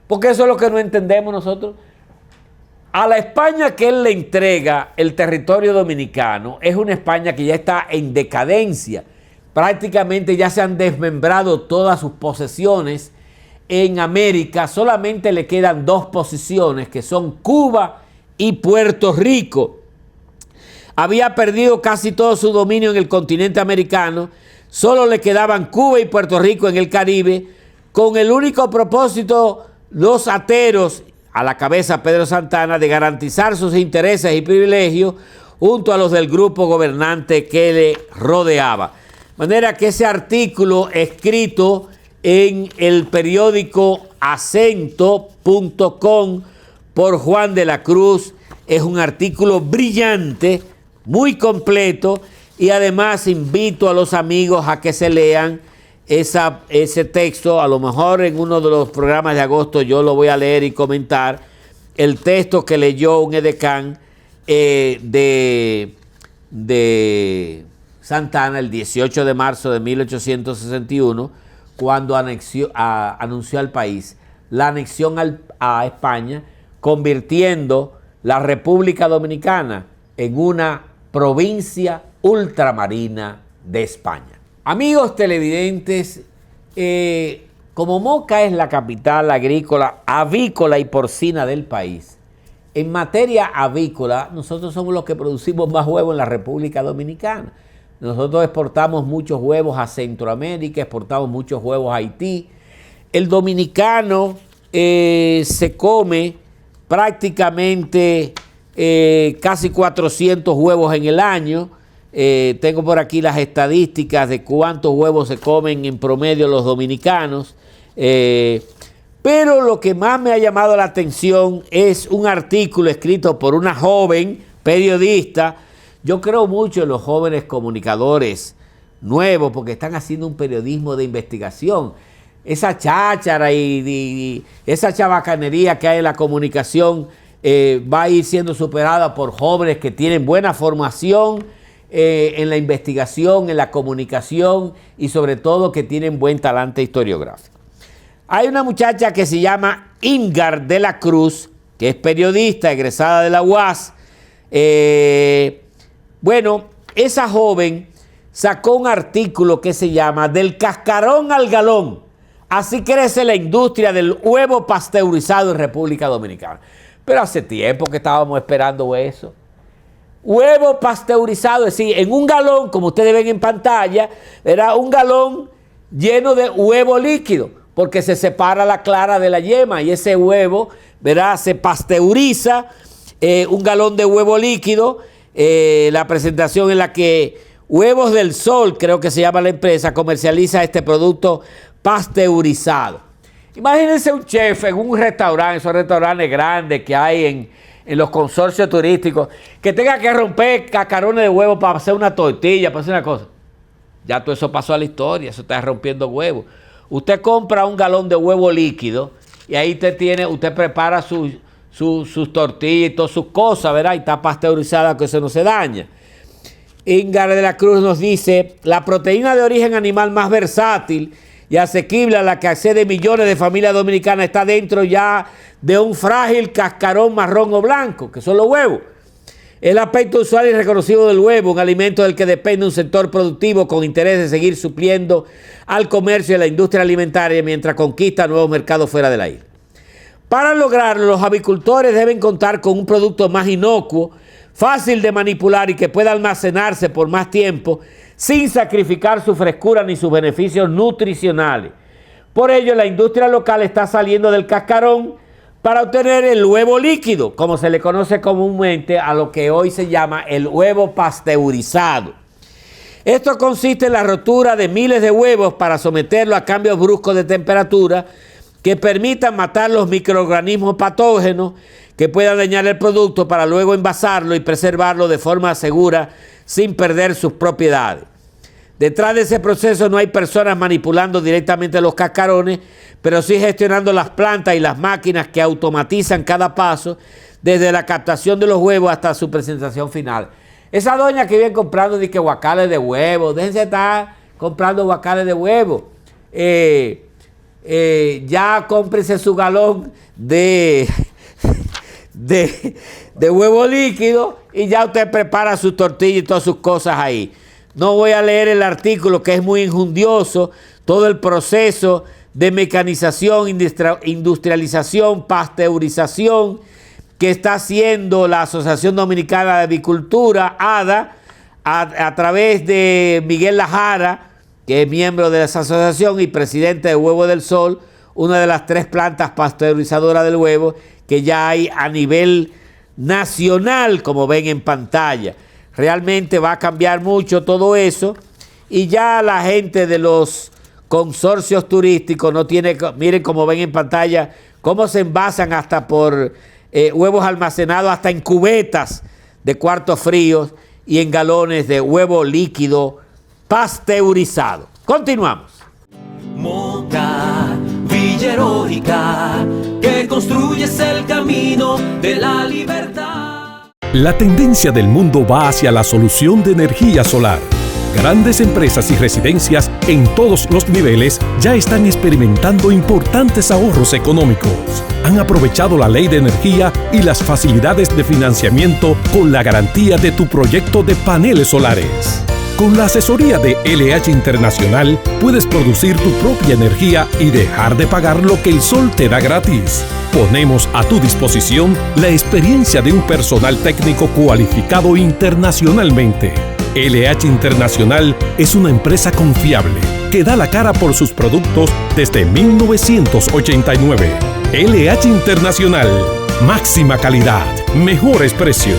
Porque eso es lo que no entendemos nosotros. A la España que él le entrega el territorio dominicano es una España que ya está en decadencia. Prácticamente ya se han desmembrado todas sus posesiones en América. Solamente le quedan 2 posiciones, que son Cuba y Puerto Rico. Había perdido casi todo su dominio en el continente americano. Solo le quedaban Cuba y Puerto Rico en el Caribe, con el único propósito, los ateros, a la cabeza Pedro Santana, de garantizar sus intereses y privilegios junto a los del grupo gobernante que le rodeaba. De manera que ese artículo escrito en el periódico acento.com por Juan de la Cruz es un artículo brillante, muy completo, y además invito a los amigos a que se lean ese texto. A lo mejor en uno de los programas de agosto yo lo voy a leer y comentar el texto que leyó un edecán de Santana el 18 de marzo de 1861, cuando anunció al país la anexión a España, convirtiendo la República Dominicana en una provincia ultramarina de España. Amigos televidentes, como Moca es la capital agrícola, avícola y porcina del país, en materia avícola nosotros somos los que producimos más huevos en la República Dominicana. Nosotros exportamos muchos huevos a Centroamérica, exportamos muchos huevos a Haití. El dominicano se come prácticamente casi 400 huevos en el año. Tengo por aquí las estadísticas de cuántos huevos se comen en promedio los dominicanos. Pero lo que más me ha llamado la atención es un artículo escrito por una joven periodista. Yo creo mucho en los jóvenes comunicadores nuevos porque están haciendo un periodismo de investigación. Esa cháchara y esa chabacanería que hay en la comunicación va a ir siendo superada por jóvenes que tienen buena formación en la investigación, en la comunicación y sobre todo que tienen buen talante historiográfico. Hay una muchacha que se llama Ingar de la Cruz, que es periodista egresada de la UAS. Bueno, esa joven sacó un artículo que se llama Del cascarón al galón. Así crece la industria del huevo pasteurizado en República Dominicana. Pero hace tiempo que estábamos esperando eso. Huevo pasteurizado, es decir, en un galón, como ustedes ven en pantalla, era un galón lleno de huevo líquido, porque se separa la clara de la yema y ese huevo, ¿verdad?, se pasteuriza. Un galón de huevo líquido, la presentación en la que Huevos del Sol, creo que se llama la empresa, comercializa este producto pasteurizado. Imagínense un chef en un restaurante, esos restaurantes grandes que hay en los consorcios turísticos, que tenga que romper cascarones de huevo para hacer una tortilla, para hacer una cosa. Ya todo eso pasó a la historia, eso está rompiendo huevos. Usted compra un galón de huevo líquido y ahí usted prepara sus tortillas y todas sus cosas, ¿verdad? Y está pasteurizada, que eso no se daña. Ingar de la Cruz nos dice, la proteína de origen animal más versátil y asequible a la que accede millones de familias dominicanas está dentro ya de un frágil cascarón marrón o blanco, que son los huevos. El aspecto usual y reconocido del huevo, un alimento del que depende un sector productivo con interés de seguir supliendo al comercio y a la industria alimentaria mientras conquista nuevos mercados fuera de la isla. Para lograrlo, los avicultores deben contar con un producto más inocuo, fácil de manipular y que pueda almacenarse por más tiempo sin sacrificar su frescura ni sus beneficios nutricionales. Por ello, la industria local está saliendo del cascarón para obtener el huevo líquido, como se le conoce comúnmente a lo que hoy se llama el huevo pasteurizado. Esto consiste en la rotura de miles de huevos para someterlo a cambios bruscos de temperatura que permitan matar los microorganismos patógenos que puedan dañar el producto para luego envasarlo y preservarlo de forma segura sin perder sus propiedades. Detrás de ese proceso no hay personas manipulando directamente los cascarones, pero sí gestionando las plantas y las máquinas que automatizan cada paso, desde la captación de los huevos hasta su presentación final. Esa doña que viene comprando guacales de huevos, déjense estar comprando guacales de huevo. Ya cómprese su galón de huevo líquido y ya usted prepara sus tortillas y todas sus cosas ahí. No voy a leer el artículo, que es muy injundioso, todo el proceso de mecanización, industrialización, pasteurización que está haciendo la Asociación Dominicana de Avicultura, ADA, a través de Miguel Lajara, que es miembro de esa asociación y presidente de Huevo del Sol, una de las 3 plantas pasteurizadoras del huevo que ya hay a nivel nacional, como ven en pantalla. Realmente va a cambiar mucho todo eso y ya la gente de los consorcios turísticos no tiene, miren como ven en pantalla, cómo se envasan hasta por huevos almacenados hasta en cubetas de cuartos fríos y en galones de huevo líquido pasteurizado. Continuamos. Moca, Villa Heroica, que construyes el camino de la libertad. La tendencia del mundo va hacia la solución de energía solar. Grandes empresas y residencias en todos los niveles ya están experimentando importantes ahorros económicos. Han aprovechado la ley de energía y las facilidades de financiamiento con la garantía de tu proyecto de paneles solares. Con la asesoría de LH Internacional puedes producir tu propia energía y dejar de pagar lo que el sol te da gratis. Ponemos a tu disposición la experiencia de un personal técnico cualificado internacionalmente. LH Internacional es una empresa confiable que da la cara por sus productos desde 1989. LH Internacional, máxima calidad, mejores precios.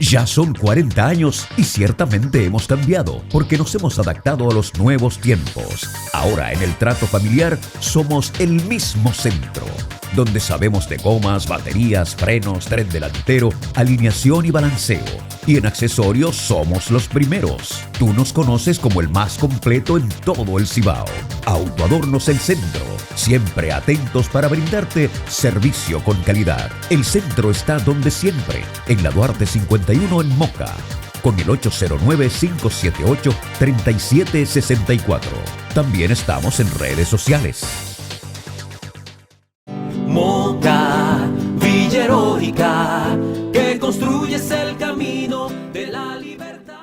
Ya son 40 años y ciertamente hemos cambiado porque nos hemos adaptado a los nuevos tiempos. Ahora en el trato familiar somos el mismo centro, donde sabemos de gomas, baterías, frenos, tren delantero, alineación y balanceo. Y en accesorios somos los primeros. Tú nos conoces como el más completo en todo el Cibao. Autoadornos El Centro, siempre atentos para brindarte servicio con calidad. El centro está donde siempre, en la Duarte 51 en Moca, con el 809-578-3764. También estamos en redes sociales. Moca, Villa Heroica, que construyes el camino de la libertad.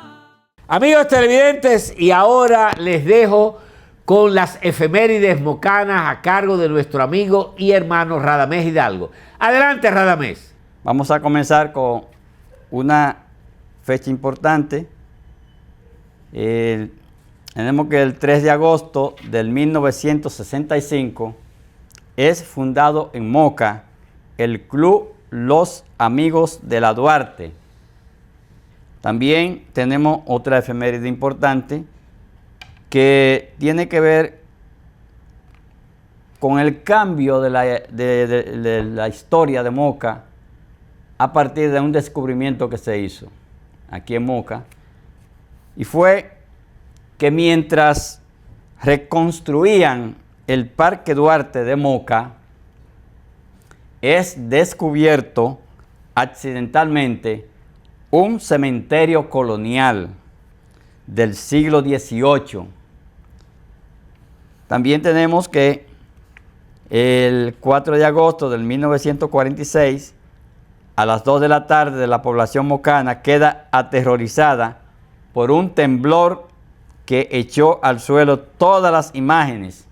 Amigos televidentes, y ahora les dejo con las efemérides mocanas a cargo de nuestro amigo y hermano Radamés Hidalgo. Adelante, Radamés. Vamos a comenzar con una fecha importante. Tenemos que el 3 de agosto del 1965 es fundado en Moca el Club Los Amigos de la Duarte. También tenemos otra efeméride importante que tiene que ver con el cambio de la historia de Moca a partir de un descubrimiento que se hizo aquí en Moca, y fue que mientras reconstruían el Parque Duarte de Moca, es descubierto accidentalmente un cementerio colonial del siglo XVIII. También tenemos que el 4 de agosto del 1946, a las 2 de la tarde, la población mocana queda aterrorizada por un temblor que echó al suelo todas las imágenes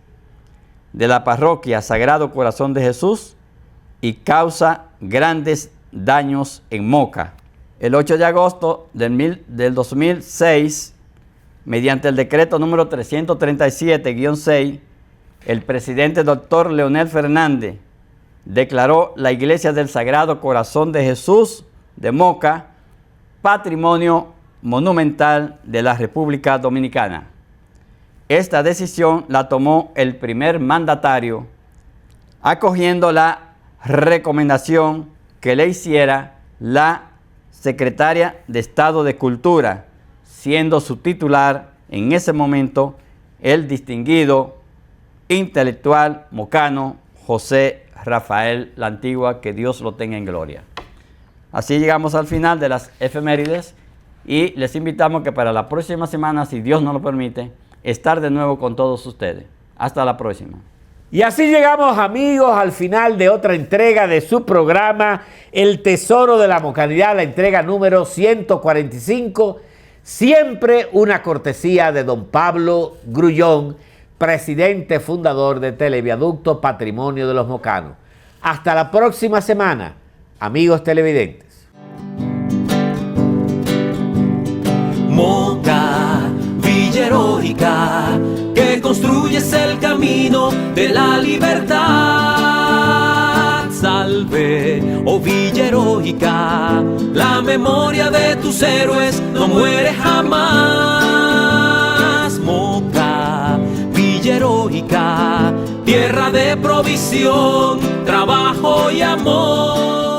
de la parroquia Sagrado Corazón de Jesús y causa grandes daños en Moca. El 8 de agosto del 2006, mediante el decreto número 337-6, el presidente doctor Leonel Fernández declaró la Iglesia del Sagrado Corazón de Jesús de Moca Patrimonio Monumental de la República Dominicana. Esta decisión la tomó el primer mandatario, acogiendo la recomendación que le hiciera la secretaria de Estado de Cultura, siendo su titular en ese momento el distinguido intelectual mocano José Rafael La Antigua, que Dios lo tenga en gloria. Así llegamos al final de las efemérides y les invitamos que para la próxima semana, si Dios nos lo permite, estar de nuevo con todos ustedes. Hasta la próxima. Y así llegamos, amigos, al final de otra entrega de su programa El Tesoro de la Mocanidad, la entrega número 145, siempre una cortesía de don Pablo Grullón, presidente fundador de Televiaducto Patrimonio de los Mocanos. Hasta la próxima semana, amigos televidentes. Moca, Villa Heroica, que construyes el camino de la libertad. Salve, oh Villa Heroica, la memoria de tus héroes no muere jamás. Moca, Villa Heroica, tierra de provisión, trabajo y amor.